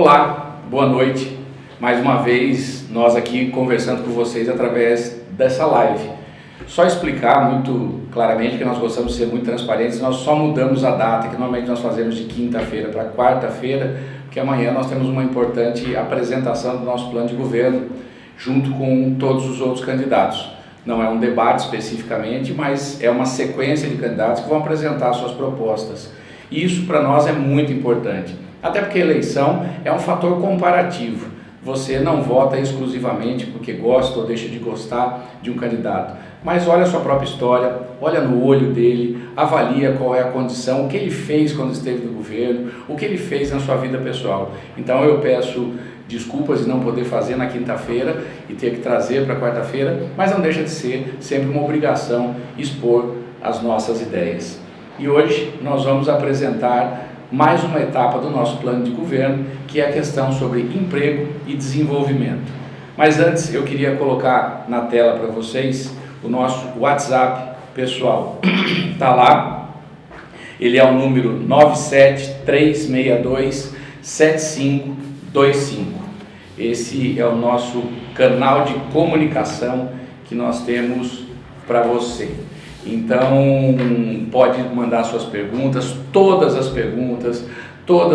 Olá, boa noite. Mais uma vez, nós aqui conversando com vocês através dessa live. Só explicar muito claramente que nós gostamos de ser muito transparentes, nós só mudamos a data, que normalmente nós fazemos de quinta-feira para quarta-feira, porque amanhã nós temos uma importante apresentação do nosso plano de governo, junto com todos os outros candidatos. Não é um debate especificamente, mas é uma sequência de candidatos que vão apresentar suas propostas. E isso para nós é muito importante, até porque a eleição é um fator comparativo. Você não vota exclusivamente porque gosta ou deixa de gostar de um candidato, mas olha a sua própria história, olha no olho dele, avalia qual é a condição, o que ele fez quando esteve no governo, o que ele fez na sua vida pessoal. Então eu peço desculpas de não poder fazer na quinta-feira e ter que trazer para quarta-feira, mas não deixa de ser sempre uma obrigação expor as nossas ideias. E hoje nós vamos apresentar mais uma etapa do nosso plano de governo, que é a questão sobre emprego e desenvolvimento. Mas antes eu queria colocar na tela para vocês o nosso WhatsApp pessoal. Está lá, ele é o número 973627525. Esse é o nosso canal de comunicação que nós temos para você. Então, pode mandar suas perguntas, todas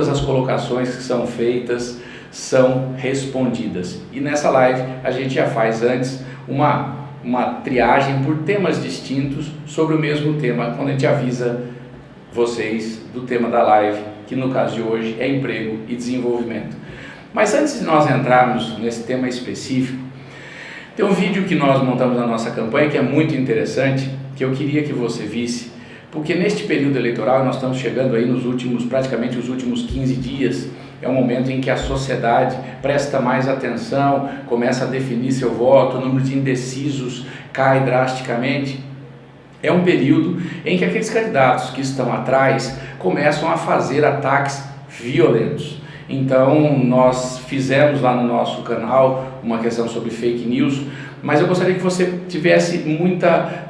as colocações que são feitas são respondidas. E nessa live a gente já faz antes uma triagem por temas distintos sobre o mesmo tema, quando a gente avisa vocês do tema da live, que no caso de hoje é emprego e desenvolvimento. Mas antes de nós entrarmos nesse tema específico, tem um vídeo que nós montamos na nossa campanha que é muito interessante, que eu queria que você visse, porque neste período eleitoral nós estamos chegando aí praticamente os últimos 15 dias, é um momento em que a sociedade presta mais atenção, começa a definir seu voto, o número de indecisos cai drasticamente. É um período em que aqueles candidatos que estão atrás começam a fazer ataques violentos. Então nós fizemos lá no nosso canal uma questão sobre fake news, mas eu gostaria que você tivesse muita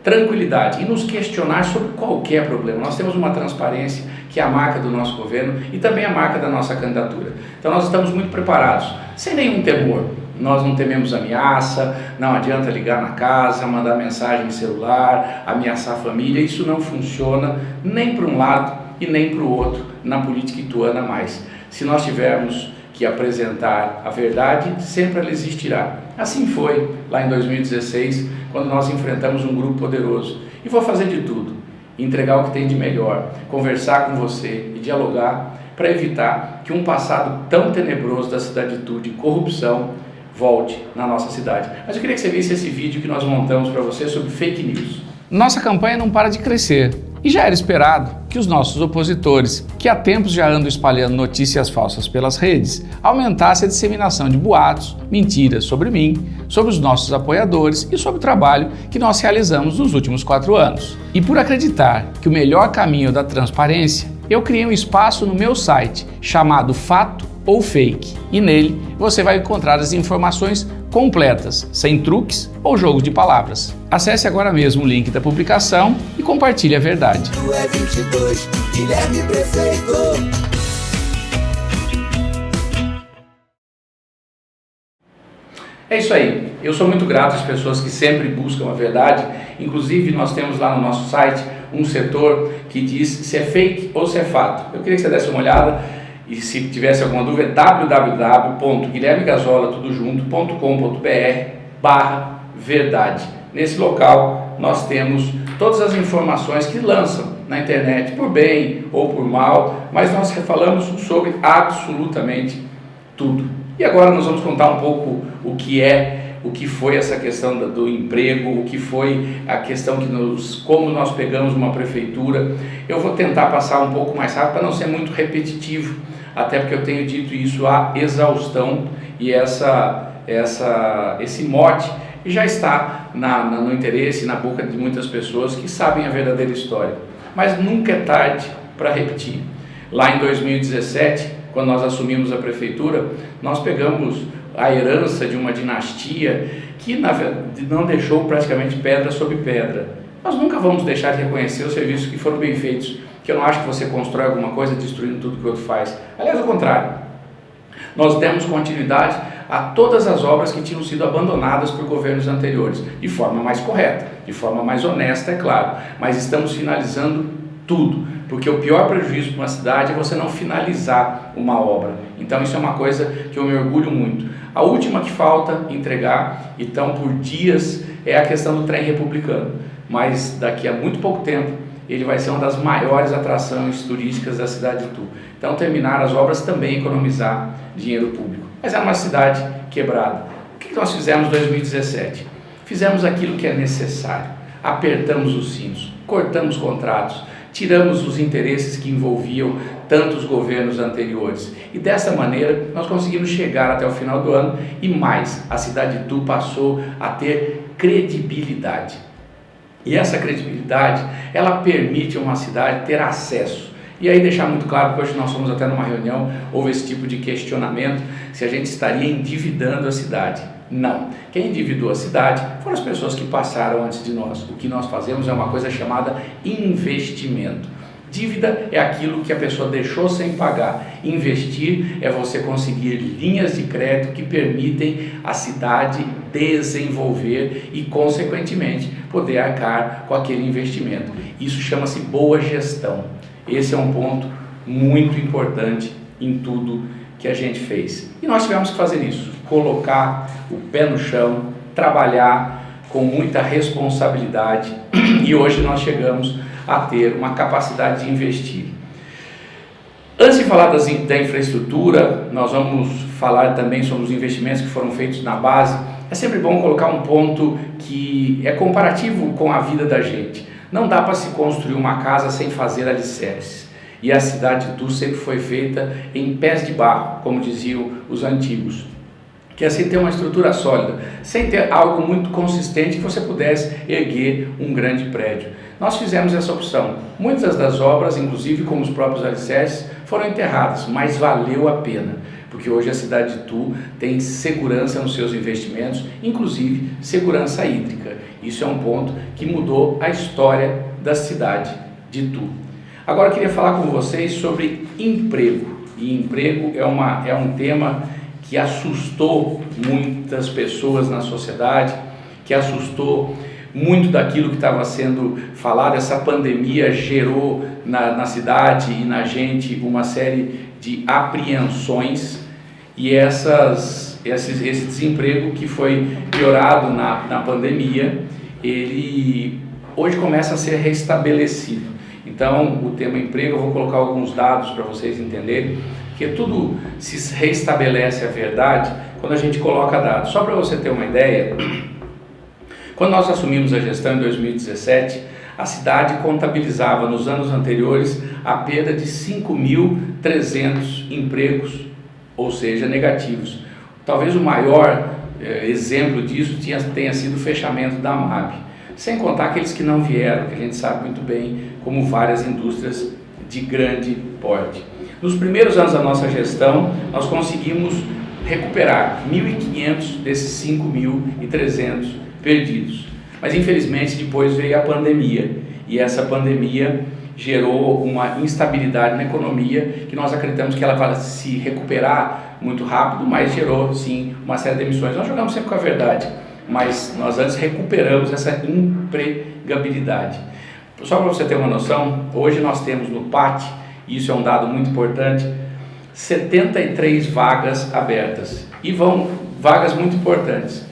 tranquilidade e nos questionar sobre qualquer problema. Nós temos uma transparência que é a marca do nosso governo e também a marca da nossa candidatura. Então nós estamos muito preparados, sem nenhum temor. Nós não tememos ameaça, não adianta ligar na casa, mandar mensagem em celular, ameaçar a família, isso não funciona nem para um lado e nem para o outro na política ituana mais. Se nós tivermos que apresentar a verdade, sempre ela existirá. Assim foi lá em 2016, quando nós enfrentamos um grupo poderoso. E vou fazer de tudo, entregar o que tem de melhor, conversar com você e dialogar para evitar que um passado tão tenebroso da cidaditude e corrupção volte na nossa cidade. Mas eu queria que você visse esse vídeo que nós montamos para você sobre fake news. Nossa campanha não para de crescer. E já era esperado que os nossos opositores, que há tempos já andam espalhando notícias falsas pelas redes, aumentassem a disseminação de boatos, mentiras sobre mim, sobre os nossos apoiadores e sobre o trabalho que nós realizamos nos últimos 4 anos. E por acreditar que o melhor caminho da transparência, eu criei um espaço no meu site chamado Fato ou Fake, e nele você vai encontrar as informações completas, sem truques ou jogos de palavras. Acesse agora mesmo o link da publicação e compartilhe a verdade. É 22, Guilherme Prefeito. É isso aí, eu sou muito grato às pessoas que sempre buscam a verdade, inclusive nós temos lá no nosso site um setor que diz se é fake ou se é fato. Eu queria que você desse uma olhada. E se tivesse alguma dúvida, www.guilhermegazola.com.br/verdade. Nesse local nós temos todas as informações que lançam na internet, por bem ou por mal, mas nós falamos sobre absolutamente tudo. E agora nós vamos contar um pouco o que foi essa questão do emprego, o que foi a questão como nós pegamos uma prefeitura. Eu vou tentar passar um pouco mais rápido para não ser muito repetitivo, até porque eu tenho dito isso à exaustão e esse mote já está no interesse, na boca de muitas pessoas que sabem a verdadeira história. Mas nunca é tarde para repetir. Lá em 2017, quando nós assumimos a prefeitura, nós pegamos a herança de uma dinastia que não deixou praticamente pedra sobre pedra. Nós nunca vamos deixar de reconhecer os serviços que foram bem feitos, que eu não acho que você constrói alguma coisa destruindo tudo que o outro faz. Aliás, ao contrário, Nós demos continuidade a todas as obras que tinham sido abandonadas por governos anteriores, de forma mais correta, de forma mais honesta, é claro, mas estamos finalizando tudo, porque o pior prejuízo para uma cidade é você não finalizar uma obra. Então isso é uma coisa que eu me orgulho muito. A última que falta entregar, então por dias, é a questão do trem republicano, mas daqui a muito pouco tempo ele vai ser uma das maiores atrações turísticas da cidade de Itu. Então terminar as obras também economizar dinheiro público. Mas é uma cidade quebrada. O que nós fizemos em 2017? Fizemos aquilo que é necessário. Apertamos os cintos, cortamos contratos, tiramos os interesses que envolviam tantos governos anteriores. E dessa maneira nós conseguimos chegar até o final do ano e mais, a cidade de Itu passou a ter credibilidade. E essa credibilidade, ela permite a uma cidade ter acesso. E aí deixar muito claro que hoje nós fomos até numa reunião, houve esse tipo de questionamento, se a gente estaria endividando a cidade. Não. Quem endividou a cidade foram as pessoas que passaram antes de nós. O que nós fazemos é uma coisa chamada investimento. Dívida é aquilo que a pessoa deixou sem pagar. Investir é você conseguir linhas de crédito que permitem a cidade desenvolver e, consequentemente, poder arcar com aquele investimento. Isso chama-se boa gestão. Esse é um ponto muito importante em tudo que a gente fez. E nós tivemos que fazer isso, colocar o pé no chão, trabalhar com muita responsabilidade e hoje nós chegamos a ter uma capacidade de investir. Antes de falar da infraestrutura, nós vamos falar também sobre os investimentos que foram feitos na base. É sempre bom colocar um ponto que é comparativo com a vida da gente. Não dá para se construir uma casa sem fazer alicerces. E a cidade de Itu sempre foi feita em pés de barro, como diziam os antigos. Que é sem ter uma estrutura sólida, sem ter algo muito consistente que você pudesse erguer um grande prédio. Nós fizemos essa opção. Muitas das obras, inclusive como os próprios alicerces, foram enterradas, mas valeu a pena, porque hoje a cidade de Itu tem segurança nos seus investimentos, inclusive segurança hídrica. Isso é um ponto que mudou a história da cidade de Itu. Agora eu queria falar com vocês sobre emprego. E emprego é um tema que assustou muitas pessoas na sociedade, que assustou muito daquilo que estava sendo falado. Essa pandemia gerou na cidade e na gente uma série de apreensões e esse desemprego que foi piorado na pandemia, ele hoje começa a ser restabelecido. Então, o tema emprego, eu vou colocar alguns dados para vocês entenderem, que tudo se restabelece a verdade quando a gente coloca dados. Só para você ter uma ideia, quando nós assumimos a gestão em 2017, a cidade contabilizava nos anos anteriores a perda de 5.300 empregos, ou seja, negativos. Talvez o maior exemplo disso tenha sido o fechamento da MAB, sem contar aqueles que não vieram, que a gente sabe muito bem, como várias indústrias de grande porte. Nos primeiros anos da nossa gestão, nós conseguimos recuperar 1.500 desses 5.300 perdidos. Mas infelizmente depois veio a pandemia e essa pandemia gerou uma instabilidade na economia que nós acreditamos que ela vai se recuperar muito rápido, mas gerou sim uma série de demissões. Nós jogamos sempre com a verdade, mas nós antes recuperamos essa empregabilidade. Só para você ter uma noção, hoje nós temos no PAT, e isso é um dado muito importante, 73 vagas abertas e vagas muito importantes.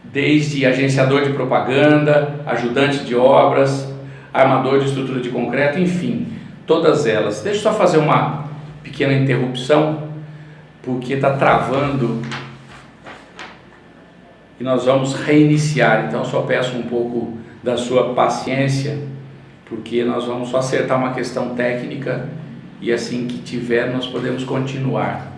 Desde agenciador de propaganda, ajudante de obras, armador de estrutura de concreto, enfim, todas elas. Deixa eu só fazer uma pequena interrupção, porque está travando e nós vamos reiniciar. Então só peço um pouco da sua paciência, porque nós vamos só acertar uma questão técnica e assim que tiver nós podemos continuar.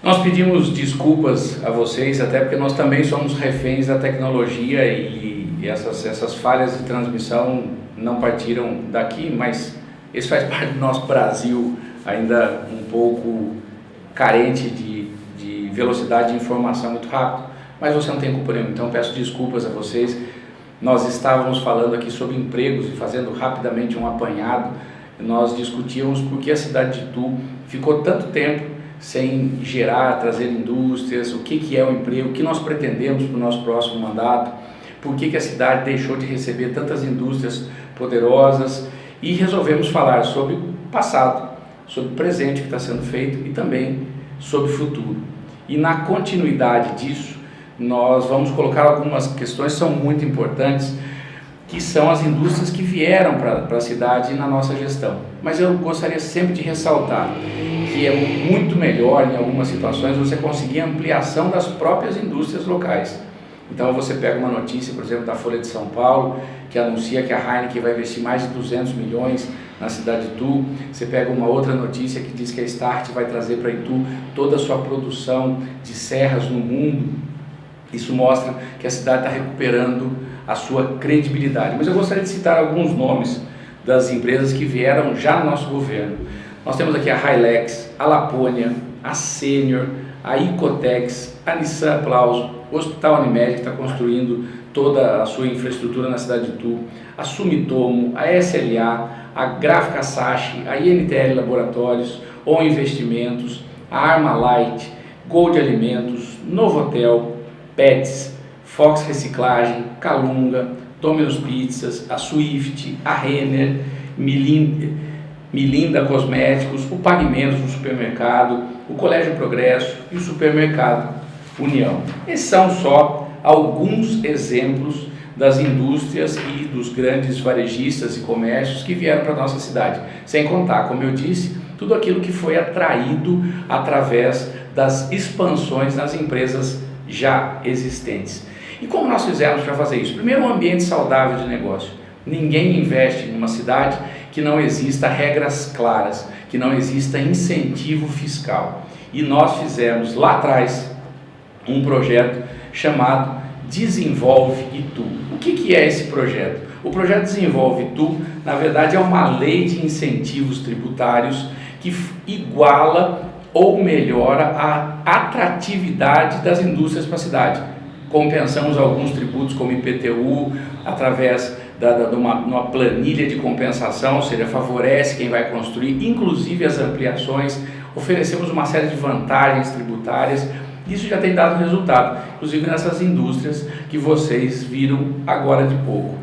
Nós pedimos desculpas a vocês, até porque nós também somos reféns da tecnologia e essas falhas de transmissão não partiram daqui, mas isso faz parte do nosso Brasil, ainda um pouco carente de velocidade de informação muito rápido, mas você não tem culpa nenhuma, então peço desculpas a vocês. Nós estávamos falando aqui sobre empregos e fazendo rapidamente um apanhado, nós discutíamos por que a cidade de Itu ficou tanto tempo sem gerar, trazer indústrias, o que é o emprego, o que nós pretendemos para o nosso próximo mandato, por que a cidade deixou de receber tantas indústrias poderosas, e resolvemos falar sobre o passado, sobre o presente que está sendo feito e também sobre o futuro. E na continuidade disso, nós vamos colocar algumas questões que são muito importantes, que são as indústrias que vieram para a cidade na nossa gestão. Mas eu gostaria sempre de ressaltar que é muito melhor, em algumas situações, você conseguir ampliação das próprias indústrias locais. Então você pega uma notícia, por exemplo, da Folha de São Paulo, que anuncia que a Heineken vai investir mais de 200 milhões na cidade de Itu. Você pega uma outra notícia que diz que a Start vai trazer para Itu toda a sua produção de serras no mundo. Isso mostra que a cidade está recuperando a sua credibilidade. Mas eu gostaria de citar alguns nomes das empresas que vieram já no nosso governo. Nós temos aqui a Hilex, a Lapônia, a Senior, a Icotex, a Nissan Plauso, o Hospital Unimed, que está construindo toda a sua infraestrutura na cidade de Itu, a Sumitomo, a SLA, a Gráfica Sachi, a INTL Laboratórios, ON Investimentos, a Armalite, Gold Alimentos, Novotel, Pets, Fox Reciclagem, Calunga, Domino's Pizzas, a Swift, a Renner, Milinda Cosméticos, o Pagamentos no supermercado, o Colégio Progresso e o Supermercado União. Esses são só alguns exemplos das indústrias e dos grandes varejistas e comércios que vieram para a nossa cidade. Sem contar, como eu disse, tudo aquilo que foi atraído através das expansões nas empresas já existentes. E como nós fizemos para fazer isso? Primeiro, um ambiente saudável de negócio. Ninguém investe numa cidade que não exista regras claras, que não exista incentivo fiscal. E nós fizemos lá atrás um projeto chamado Desenvolve Itu. O que é esse projeto? O projeto Desenvolve Itu, na verdade, é uma lei de incentivos tributários que iguala ou melhora a atratividade das indústrias para a cidade. Compensamos alguns tributos como IPTU, através de uma planilha de compensação, ou seja, favorece quem vai construir, inclusive as ampliações, oferecemos uma série de vantagens tributárias. Isso já tem dado resultado, inclusive nessas indústrias que vocês viram agora de pouco.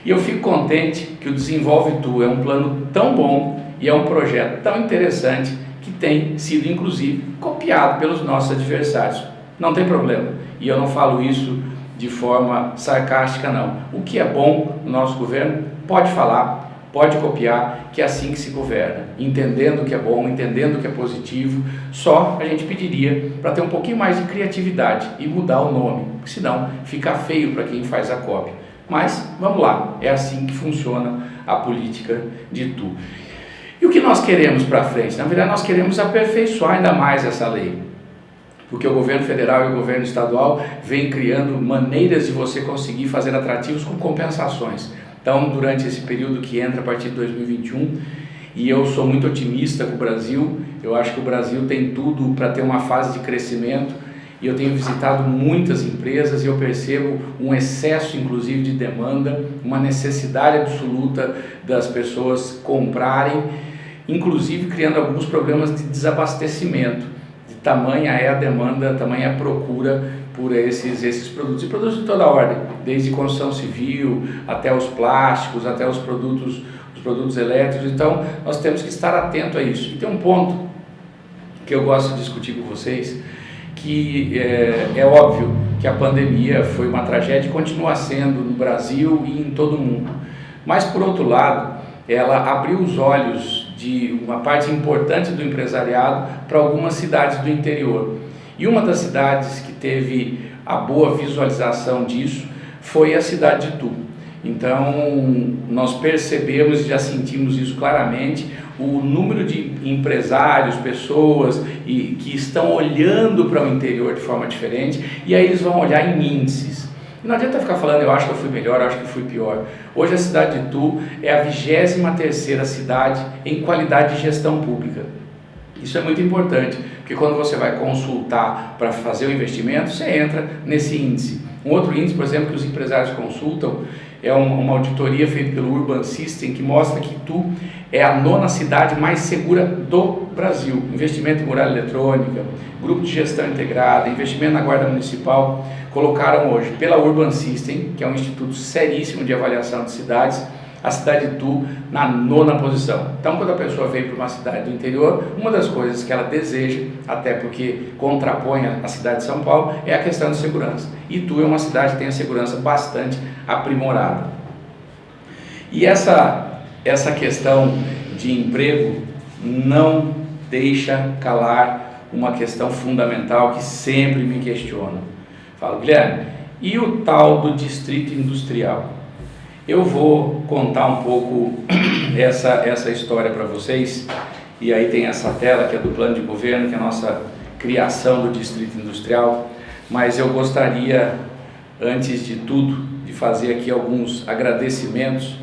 E eu fico contente que o Desenvolve Itu é um plano tão bom e é um projeto tão interessante que tem sido, inclusive, copiado pelos nossos adversários. Não tem problema, e eu não falo isso de forma sarcástica, não. O que é bom no nosso governo, pode falar, pode copiar, que é assim que se governa, entendendo o que é bom, entendendo o que é positivo. Só a gente pediria para ter um pouquinho mais de criatividade e mudar o nome, porque senão fica feio para quem faz a cópia. Mas vamos lá, é assim que funciona a política de Itu. E o que nós queremos para frente? Na verdade, nós queremos aperfeiçoar ainda mais essa lei, porque o governo federal e o governo estadual vêm criando maneiras de você conseguir fazer atrativos com compensações. Então, durante esse período que entra a partir de 2021, e eu sou muito otimista com o Brasil, eu acho que o Brasil tem tudo para ter uma fase de crescimento, e eu tenho visitado muitas empresas e eu percebo um excesso, inclusive, de demanda, uma necessidade absoluta das pessoas comprarem, inclusive criando alguns problemas de desabastecimento. Tamanha é a demanda, tamanha é a procura por esses produtos, e produtos de toda ordem, desde construção civil, até os plásticos, até os produtos elétricos. Então nós temos que estar atento a isso. E tem um ponto que eu gosto de discutir com vocês, que é óbvio que a pandemia foi uma tragédia e continua sendo no Brasil e em todo o mundo, mas por outro lado ela abriu os olhos de uma parte importante do empresariado para algumas cidades do interior. E uma das cidades que teve a boa visualização disso foi a cidade de Itu. Então, nós percebemos e já sentimos isso claramente, o número de empresários, pessoas que estão olhando para o interior de forma diferente, e aí eles vão olhar em índices. Não adianta ficar falando, eu acho que eu fui melhor, eu acho que fui pior. Hoje a cidade de Itu é a 23ª cidade em qualidade de gestão pública. Isso é muito importante, porque quando você vai consultar para fazer o investimento, você entra nesse índice. Um outro índice, por exemplo, que os empresários consultam, é uma auditoria feita pelo Urban System, que mostra que Itu é a 9ª cidade mais segura do Brasil. Investimento em muralha eletrônica, grupo de gestão integrada, investimento na Guarda Municipal, colocaram hoje pela Urban System, que é um instituto seríssimo de avaliação de cidades, a cidade de Itu na 9ª posição. Então, quando a pessoa vem para uma cidade do interior, uma das coisas que ela deseja, até porque contrapõe a cidade de São Paulo, é a questão de segurança. Itu é uma cidade que tem a segurança bastante aprimorada. E essa questão de emprego não deixa calar uma questão fundamental que sempre me questiona. Falo, Guilherme, e o tal do distrito industrial? Eu vou contar um pouco essa história para vocês, e aí tem essa tela que é do plano de governo, que é a nossa criação do distrito industrial, mas eu gostaria, antes de tudo, de fazer aqui alguns agradecimentos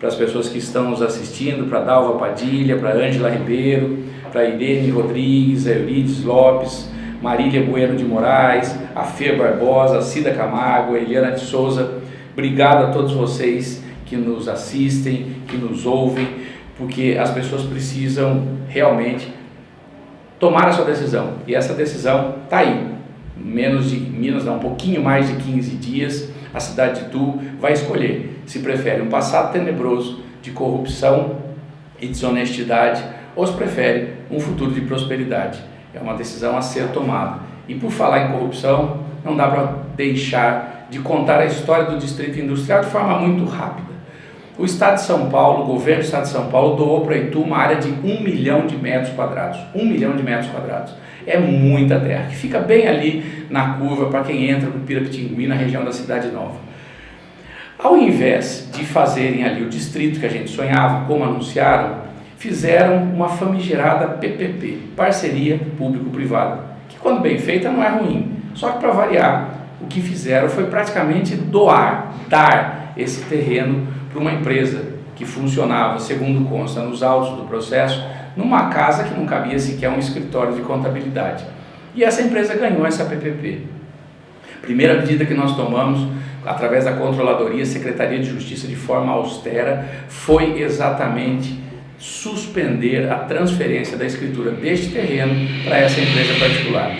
para as pessoas que estão nos assistindo, para Dalva Padilha, para Ângela Ribeiro, para Irene Rodrigues, a Eurides Lopes, Marília Bueno de Moraes, a Fer Barbosa, a Cida Camargo, a Eliana de Souza. Obrigado a todos vocês que nos assistem, que nos ouvem, porque as pessoas precisam realmente tomar a sua decisão. E essa decisão está aí. Um pouquinho mais de 15 dias, a cidade de Itu vai escolher se prefere um passado tenebroso de corrupção e desonestidade ou se prefere um futuro de prosperidade. É uma decisão a ser tomada. E por falar em corrupção, não dá para deixar de contar a história do Distrito Industrial de forma muito rápida. O Estado de São Paulo, o governo do Estado de São Paulo doou para Itu uma área de 1 milhão de metros quadrados. 1 milhão de metros quadrados. É muita terra, que fica bem ali na curva para quem entra no Pirapitingui, na região da Cidade Nova. Ao invés de fazerem ali o distrito que a gente sonhava, como anunciaram, fizeram uma famigerada PPP, parceria público-privada, que quando bem feita não é ruim, só que para variar, o que fizeram foi praticamente dar esse terreno para uma empresa que funcionava, segundo consta nos autos do processo, numa casa que não cabia sequer um escritório de contabilidade. E essa empresa ganhou essa PPP. Primeira medida que nós tomamos, através da Controladoria, Secretaria de Justiça, de forma austera, foi exatamente suspender a transferência da escritura deste terreno para essa empresa particular.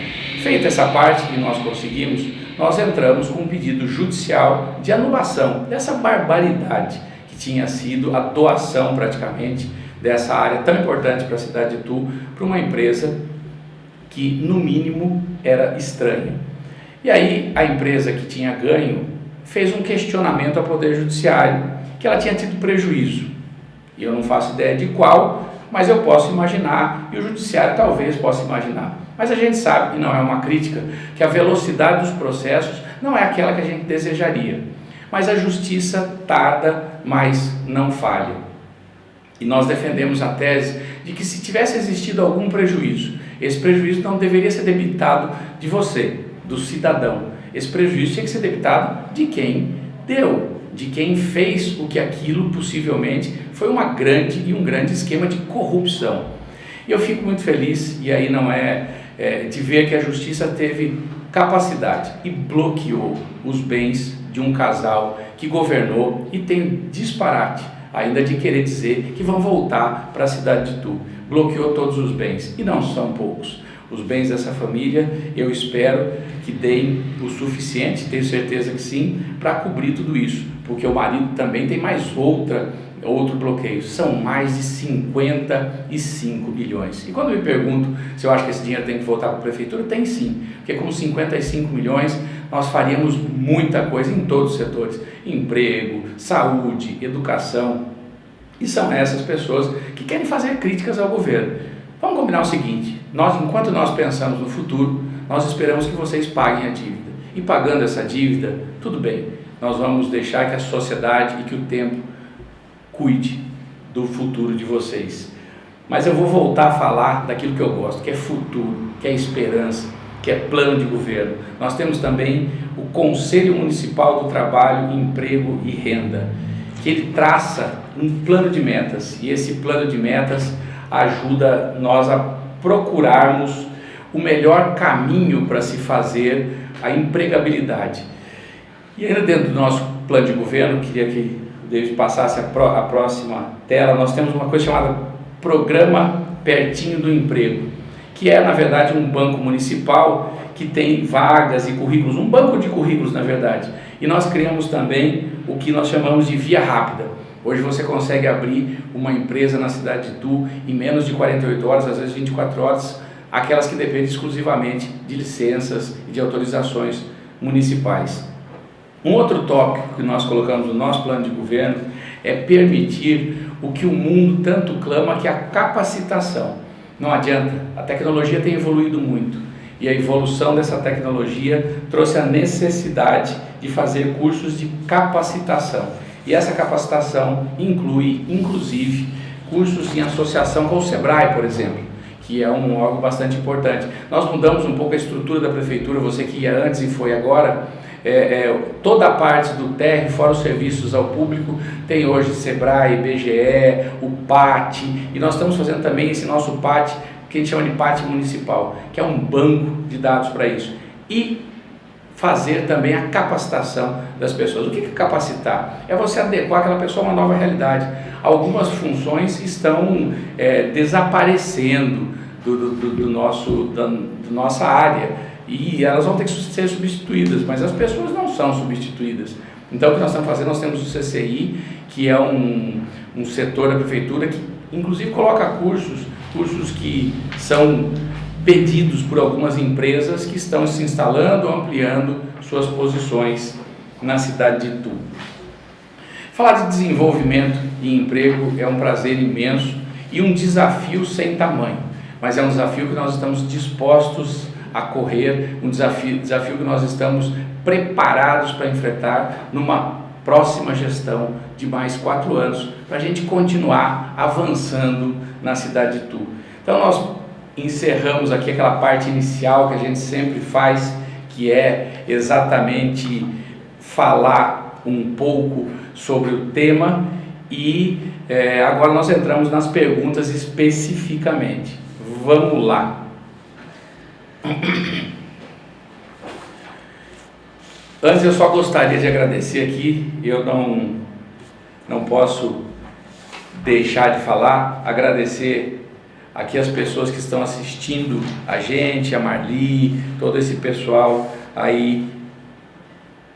Feita essa parte que nós conseguimos, nós entramos com um pedido judicial de anulação dessa barbaridade que tinha sido a doação praticamente dessa área tão importante para a cidade de Itu, para uma empresa que no mínimo era estranha. E aí a empresa que tinha ganho fez um questionamento ao Poder Judiciário, que ela tinha tido prejuízo. E eu não faço ideia de qual, mas eu posso imaginar, e o Judiciário talvez possa imaginar. Mas a gente sabe, e não é uma crítica, que a velocidade dos processos não é aquela que a gente desejaria. Mas a justiça tarda, mas não falha. E nós defendemos a tese de que se tivesse existido algum prejuízo, esse prejuízo não deveria ser debitado de você, do cidadão. Esse prejuízo tinha que ser debitado de quem deu, de quem fez o que aquilo possivelmente foi um grande esquema de corrupção. E eu fico muito feliz, e aí não de ver que a justiça teve capacidade e bloqueou os bens de um casal que governou e tem disparate ainda de querer dizer que vão voltar para a cidade de Itu. Bloqueou todos os bens, e não são poucos. Os bens dessa família, eu espero que deem o suficiente, tenho certeza que sim, para cobrir tudo isso, porque o marido também tem mais outro bloqueio, são mais de 55 milhões. E quando eu me pergunto se eu acho que esse dinheiro tem que voltar para a prefeitura, tem sim, porque com 55 milhões nós faríamos muita coisa em todos os setores, emprego, saúde, educação, e são essas pessoas que querem fazer críticas ao governo. Vamos combinar o seguinte, enquanto nós pensamos no futuro, nós esperamos que vocês paguem a dívida, e pagando essa dívida, tudo bem, nós vamos deixar que a sociedade e que o tempo cuide do futuro de vocês. Mas eu vou voltar a falar daquilo que eu gosto, que é futuro, que é esperança, que é plano de governo. Nós temos também o Conselho Municipal do Trabalho, Emprego e Renda, que ele traça um plano de metas, e esse plano de metas ajuda nós a procurarmos o melhor caminho para se fazer a empregabilidade. E ainda dentro do nosso plano de governo, queria que o David passasse a próxima tela, nós temos uma coisa chamada Programa Pertinho do Emprego, que é, na verdade, um banco municipal que tem vagas e currículos, um banco de currículos, na verdade. E nós criamos também o que nós chamamos de Via Rápida. Hoje você consegue abrir uma empresa na cidade de Itu em menos de 48 horas, às vezes 24 horas, aquelas que dependem exclusivamente de licenças e de autorizações municipais. Um outro tópico que nós colocamos no nosso plano de governo é permitir o que o mundo tanto clama, que é a capacitação. Não adianta, a tecnologia tem evoluído muito e a evolução dessa tecnologia trouxe a necessidade de fazer cursos de capacitação. E essa capacitação inclui, inclusive, cursos em associação com o Sebrae, por exemplo, que é um órgão bastante importante. Nós mudamos um pouco a estrutura da prefeitura, você que ia antes e foi agora, toda a parte do TR, fora os serviços ao público, tem hoje Sebrae, BGE, o PAT, e nós estamos fazendo também esse nosso PAT, que a gente chama de PAT municipal, que é um banco de dados para isso. E fazer também a capacitação das pessoas. O que é capacitar? É você adequar aquela pessoa a uma nova realidade. Algumas funções estão desaparecendo da nossa área e elas vão ter que ser substituídas, mas as pessoas não são substituídas. Então o que nós estamos fazendo? Nós temos o CCI, que é um setor da prefeitura que inclusive coloca cursos que são pedidos por algumas empresas que estão se instalando ou ampliando suas posições na cidade de Itu. Falar de desenvolvimento e emprego é um prazer imenso e um desafio sem tamanho, mas é um desafio que nós estamos dispostos a correr, um desafio que nós estamos preparados para enfrentar numa próxima gestão de mais 4 anos, para a gente continuar avançando na cidade de Itu. Então nós encerramos aqui aquela parte inicial que a gente sempre faz, que é exatamente falar um pouco sobre o tema e agora nós entramos nas perguntas especificamente. Vamos lá. Antes eu só gostaria de agradecer aqui, eu não posso deixar de falar, agradecer aqui as pessoas que estão assistindo a gente, a Marli, todo esse pessoal aí,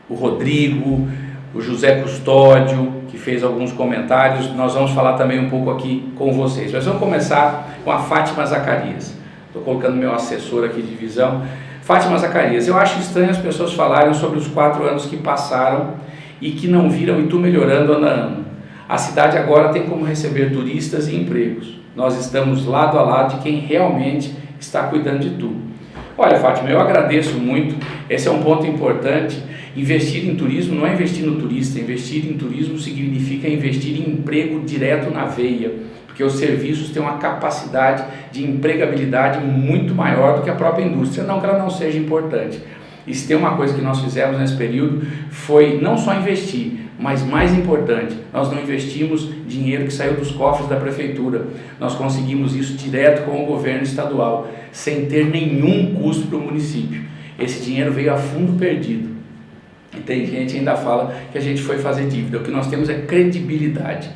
o Rodrigo, o José Custódio, que fez alguns comentários. Nós vamos falar também um pouco aqui com vocês. Mas vamos começar com a Fátima Zacarias. Estou colocando meu assessor aqui de visão. Fátima Zacarias, eu acho estranho as pessoas falarem sobre os 4 anos que passaram e que não viram Itu melhorando ano a ano. A cidade agora tem como receber turistas e empregos. Nós estamos lado a lado de quem realmente está cuidando de tudo. Olha, Fátima, eu agradeço muito, esse é um ponto importante. Investir em turismo não é investir no turista, investir em turismo significa investir em emprego direto na veia, porque os serviços têm uma capacidade de empregabilidade muito maior do que a própria indústria, não que ela não seja importante. E se tem uma coisa que nós fizemos nesse período foi não só investir, mas mais importante, nós não investimos dinheiro que saiu dos cofres da prefeitura, nós conseguimos isso direto com o governo estadual, sem ter nenhum custo para o município. Esse dinheiro veio a fundo perdido. E tem gente que ainda fala que a gente foi fazer dívida. O que nós temos é credibilidade.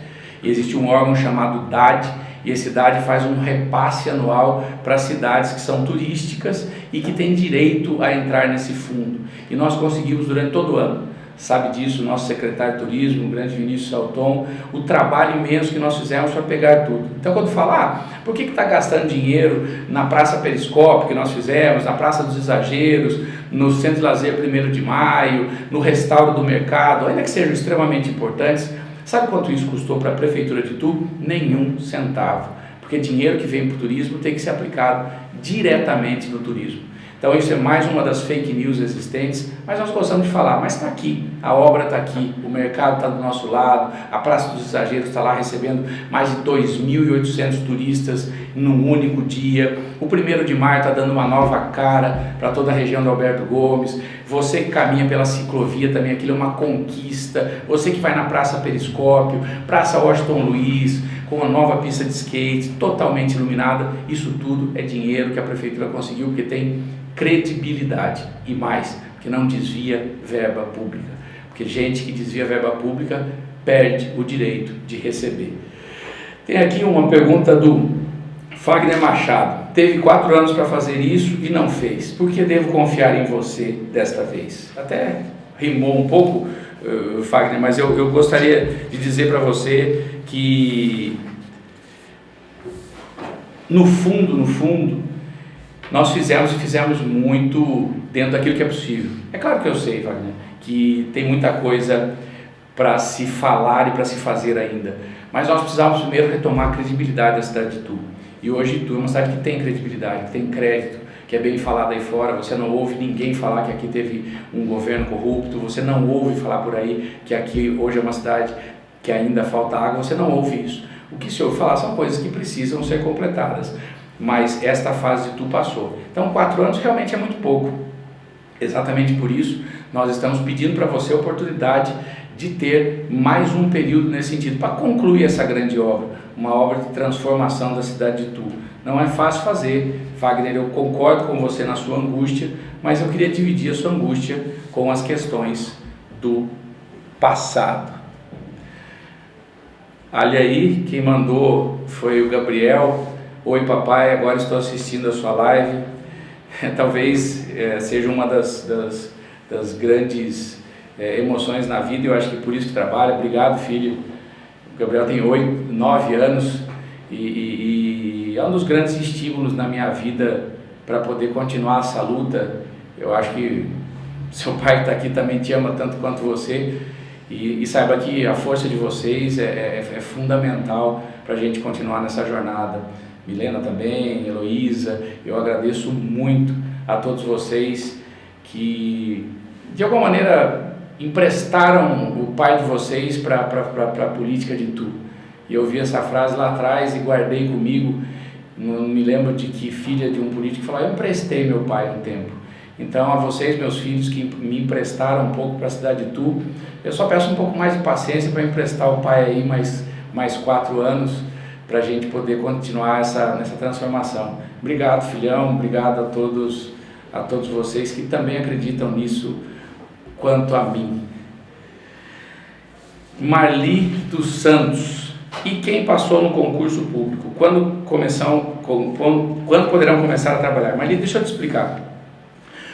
E existe um órgão chamado DAD, e esse DAD faz um repasse anual para cidades que são turísticas e que têm direito a entrar nesse fundo. E nós conseguimos durante todo o ano. Sabe disso o nosso secretário de turismo, o grande Vinícius Salton, o trabalho imenso que nós fizemos para pegar tudo. Então quando fala, por que está gastando dinheiro na Praça Periscópio que nós fizemos, na Praça dos Exageros, no Centro de Lazer 1º de Maio, no Restauro do Mercado, ainda que sejam extremamente importantes, sabe quanto isso custou para a Prefeitura de Itu? Nenhum centavo, porque dinheiro que vem para o turismo tem que ser aplicado diretamente no turismo. Então isso é mais uma das fake news existentes, mas nós gostamos de falar, mas está aqui, a obra está aqui, o mercado está do nosso lado, a Praça dos Exageros está lá recebendo mais de 2.800 turistas num único dia, o 1º de maio está dando uma nova cara para toda a região do Alberto Gomes, você que caminha pela ciclovia também, aquilo é uma conquista, você que vai na Praça Periscópio, Praça Washington Luiz, com uma nova pista de skate, totalmente iluminada, isso tudo é dinheiro que a Prefeitura conseguiu, porque tem credibilidade e mais, que não desvia verba pública, porque gente que desvia verba pública perde o direito de receber. Tem aqui uma pergunta do Fagner Machado: teve 4 anos para fazer isso e não fez, por que devo confiar em você desta vez? Até rimou um pouco, Fagner, mas eu gostaria de dizer para você que no fundo nós fizemos muito dentro daquilo que é possível. É claro que eu sei, Wagner, que tem muita coisa para se falar e para se fazer ainda, mas nós precisávamos primeiro retomar a credibilidade da cidade de Itu. E hoje Itu é uma cidade que tem credibilidade, que tem crédito, que é bem falada aí fora. Você não ouve ninguém falar que aqui teve um governo corrupto, você não ouve falar por aí que aqui hoje é uma cidade que ainda falta água, você não ouve isso. O que se ouve falar são coisas que precisam ser completadas, mas esta fase de Itu passou. Então 4 anos realmente é muito pouco. Exatamente por isso nós estamos pedindo para você a oportunidade de ter mais um período nesse sentido, para concluir essa grande obra, uma obra de transformação da cidade de Itu. Não é fácil fazer, Wagner, eu concordo com você na sua angústia, mas eu queria dividir a sua angústia com as questões do passado. Olha aí, quem mandou foi o Gabriel. Oi papai, agora estou assistindo a sua live. Talvez seja uma das grandes emoções na vida, eu acho que por isso que trabalha. Obrigado, filho. O Gabriel tem 9 anos e é um dos grandes estímulos na minha vida para poder continuar essa luta. Eu acho que seu pai que está aqui também te ama tanto quanto você, e saiba que a força de vocês é fundamental para a gente continuar nessa jornada. Milena também, Heloísa, eu agradeço muito a todos vocês que de alguma maneira emprestaram o pai de vocês para a política de Itu. E eu vi essa frase lá atrás e guardei comigo. Não me lembro de que filha de um político falou: eu emprestei meu pai um tempo. Então a vocês, meus filhos, que me emprestaram um pouco para a cidade de Itu, eu só peço um pouco mais de paciência para emprestar o pai aí mais 4 anos, para a gente poder continuar nessa transformação. Obrigado, filhão, obrigado a todos vocês que também acreditam nisso quanto a mim. Marli dos Santos: e quem passou no concurso público? Quando poderão começar a trabalhar? Marli, deixa eu te explicar.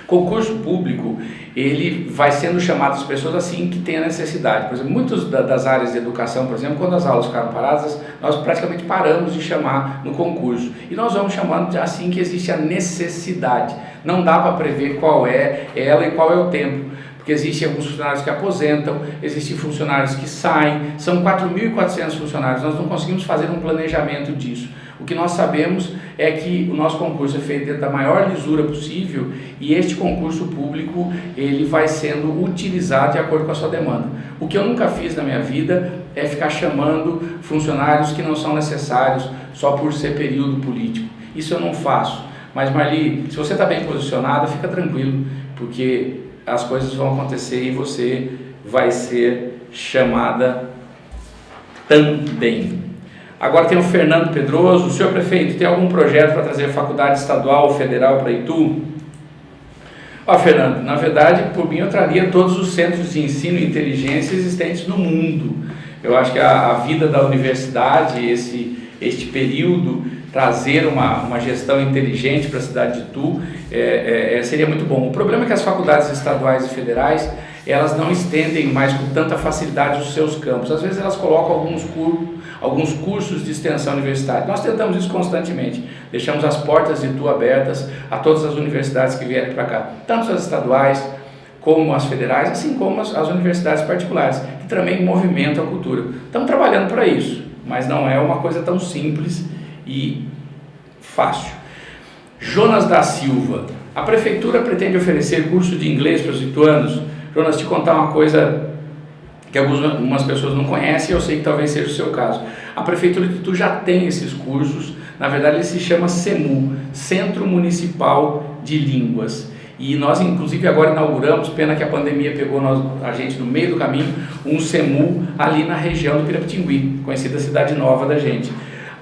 Concurso público, ele vai sendo chamado as pessoas assim que tem a necessidade. Por exemplo, muitas das áreas de educação, por exemplo, quando as aulas ficaram paradas, nós praticamente paramos de chamar no concurso. E nós vamos chamando assim que existe a necessidade. Não dá para prever qual é ela e qual é o tempo. Porque existem alguns funcionários que aposentam, existem funcionários que saem, são 4.400 funcionários, nós não conseguimos fazer um planejamento disso. O que nós sabemos é que o nosso concurso é feito dentro da maior lisura possível e este concurso público ele vai sendo utilizado de acordo com a sua demanda. O que eu nunca fiz na minha vida é ficar chamando funcionários que não são necessários só por ser período político. Isso eu não faço. Mas Marli, se você está bem posicionada, fica tranquilo, porque as coisas vão acontecer e você vai ser chamada também. Agora tem o Fernando Pedroso: senhor prefeito, tem algum projeto para trazer faculdade estadual ou federal para Itu? Ó, Fernando, na verdade, por mim eu traria todos os centros de ensino e inteligência existentes no mundo. Eu acho que a vida da universidade, este período, trazer uma gestão inteligente para a cidade de Itu, seria muito bom. O problema é que as faculdades estaduais e federais, elas não estendem mais com tanta facilidade os seus campos. Às vezes elas colocam alguns cursos de extensão universitária. Nós tentamos isso constantemente. Deixamos as portas de Itu abertas a todas as universidades que vierem para cá, tanto as estaduais como as federais, assim como as universidades particulares, que também movimentam a cultura. Estamos trabalhando para isso, mas não é uma coisa tão simples e fácil. Jonas da Silva: A prefeitura pretende oferecer curso de inglês para os ituanos. Jonas, te contar uma coisa que algumas pessoas não conhecem, eu sei que talvez seja o seu caso. A Prefeitura de Itu já tem esses cursos, na verdade ele se chama CEMU, Centro Municipal de Línguas. E nós inclusive agora inauguramos, pena que a pandemia pegou a gente no meio do caminho, um CEMU ali na região do Pirapitingui, conhecida cidade nova da gente.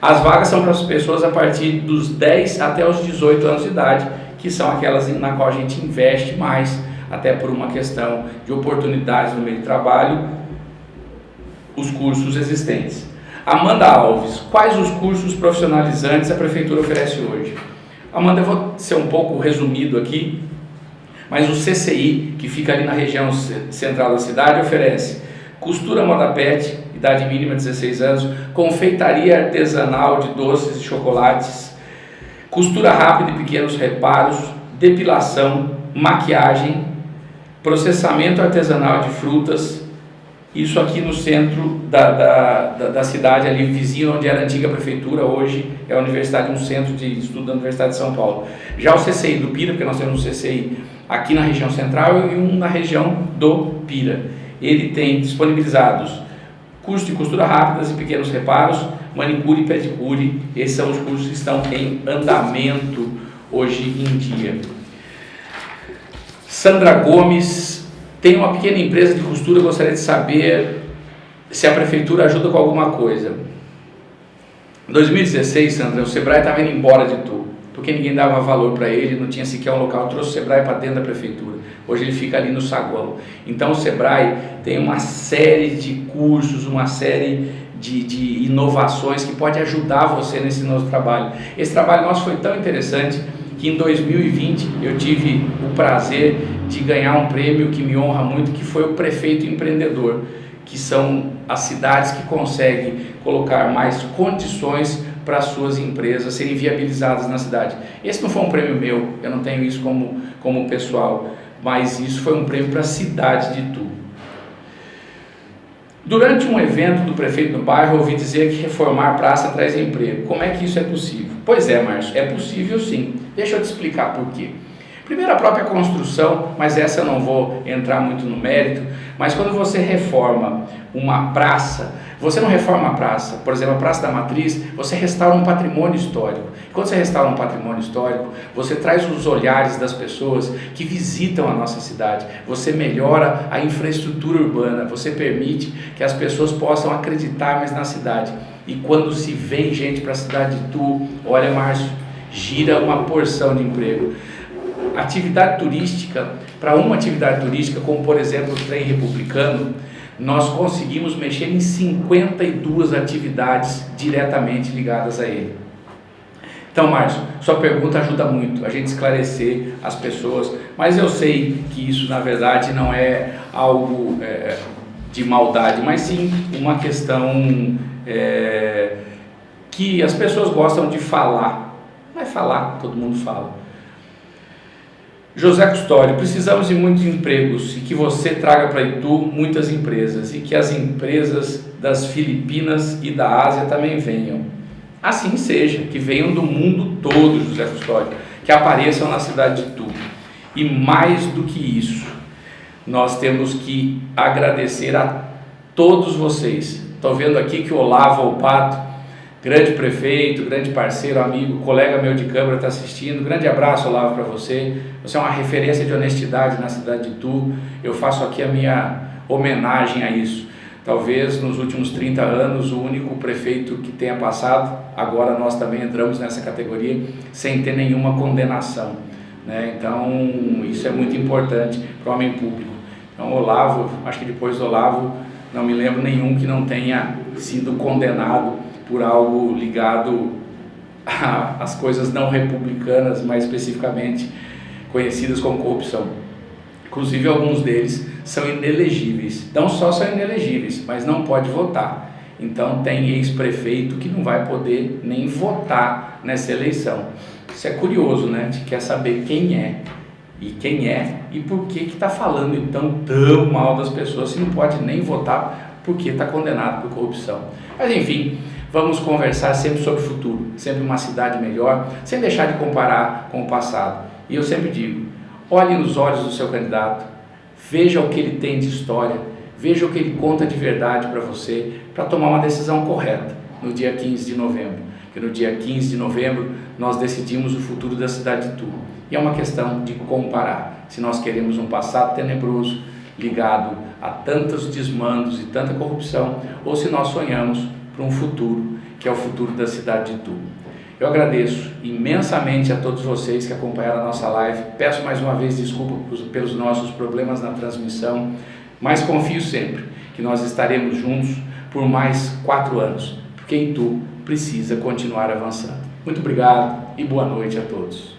As vagas são para as pessoas a partir dos 10 até os 18 anos de idade, que são aquelas na qual a gente investe mais, até por uma questão de oportunidades no meio de trabalho, os cursos existentes. Amanda Alves, quais os cursos profissionalizantes a Prefeitura oferece hoje? Amanda, eu vou ser um pouco resumido aqui, mas o CCI, que fica ali na região central da cidade, oferece costura moda pet, idade mínima 16 anos, confeitaria artesanal de doces e chocolates, costura rápida e pequenos reparos, depilação, maquiagem, processamento artesanal de frutas, isso aqui no centro da cidade, ali vizinho onde era a antiga prefeitura, hoje é a universidade, um centro de estudo da Universidade de São Paulo. Já o CCI do Pira, porque nós temos um CCI aqui na região central e um na região do Pira. Ele tem disponibilizados cursos de costura rápidas e pequenos reparos, manicure e pedicure, esses são os cursos que estão em andamento hoje em dia. Sandra Gomes, tem uma pequena empresa de costura, gostaria de saber se a prefeitura ajuda com alguma coisa. Em 2016, Sandra, o Sebrae estava indo embora de Itu, porque ninguém dava valor para ele, não tinha sequer um local, trouxe o Sebrae para dentro da prefeitura. Hoje ele fica ali no saguão. Então o Sebrae tem uma série de cursos, uma série de inovações que pode ajudar você nesse nosso trabalho. Esse trabalho nosso foi tão interessante que em 2020 eu tive o prazer de ganhar um prêmio que me honra muito, que foi o Prefeito Empreendedor, que são as cidades que conseguem colocar mais condições para as suas empresas serem viabilizadas na cidade. Esse não foi um prêmio meu, eu não tenho isso como pessoal, mas isso foi um prêmio para a cidade de Itu. Durante um evento do prefeito no bairro, eu ouvi dizer que reformar a praça traz emprego. Como é que isso é possível? Pois é, Márcio, é possível sim. Deixa eu te explicar por quê. Primeiro, a própria construção, mas essa eu não vou entrar muito no mérito, mas quando você reforma uma praça, você não reforma a praça, por exemplo, a Praça da Matriz, você restaura um patrimônio histórico. Quando você restaura um patrimônio histórico, você traz os olhares das pessoas que visitam a nossa cidade, você melhora a infraestrutura urbana, você permite que as pessoas possam acreditar mais na cidade. E quando se vem gente para a cidade de Itu, olha, Márcio, gira uma porção de emprego. Atividade turística, para uma atividade turística, como por exemplo o trem republicano, nós conseguimos mexer em 52 atividades diretamente ligadas a ele. Então, Márcio, sua pergunta ajuda muito a gente esclarecer as pessoas, mas eu sei que isso na verdade não é algo de maldade, mas sim uma questão que as pessoas gostam de falar. Vai falar, todo mundo fala. José Custódio, precisamos de muitos empregos e que você traga para Itu muitas empresas e que as empresas das Filipinas e da Ásia também venham. Assim seja, que venham do mundo todo, José Custódio, que apareçam na cidade de Itu. E mais do que isso, nós temos que agradecer a todos vocês. Estou vendo aqui que o Olavo Volpato, grande prefeito, grande parceiro, amigo, colega meu de Câmara está assistindo. Grande abraço, Olavo, para você. Você é uma referência de honestidade na cidade de Itu. Eu faço aqui a minha homenagem a isso. Talvez nos últimos 30 anos o único prefeito que tenha passado, agora nós também entramos nessa categoria, sem ter nenhuma condenação, né? Então isso é muito importante para o homem público. Então Olavo, acho que depois do Olavo, não me lembro nenhum que não tenha sido condenado por algo ligado às coisas não republicanas, mais especificamente conhecidas como corrupção. Inclusive alguns deles são inelegíveis, não só são inelegíveis, mas não pode votar. Então tem ex-prefeito que não vai poder nem votar nessa eleição. Isso é curioso, né? A gente quer saber quem é e por que está falando então tão mal das pessoas se não pode nem votar porque está condenado por corrupção. Mas enfim, vamos conversar sempre sobre o futuro, sempre uma cidade melhor, sem deixar de comparar com o passado. E eu sempre digo, olhe nos olhos do seu candidato, veja o que ele tem de história, veja o que ele conta de verdade para você, para tomar uma decisão correta no dia 15 de novembro. Porque no dia 15 de novembro nós decidimos o futuro da cidade de Itu. E é uma questão de comparar se nós queremos um passado tenebroso ligado a tantos desmandos e tanta corrupção, ou se nós sonhamos para um futuro que é o futuro da cidade de Itu. Eu agradeço imensamente a todos vocês que acompanharam a nossa live. Peço mais uma vez desculpa pelos nossos problemas na transmissão, mas confio sempre que nós estaremos juntos por mais 4 anos, porque Itu precisa continuar avançando. Muito obrigado e boa noite a todos.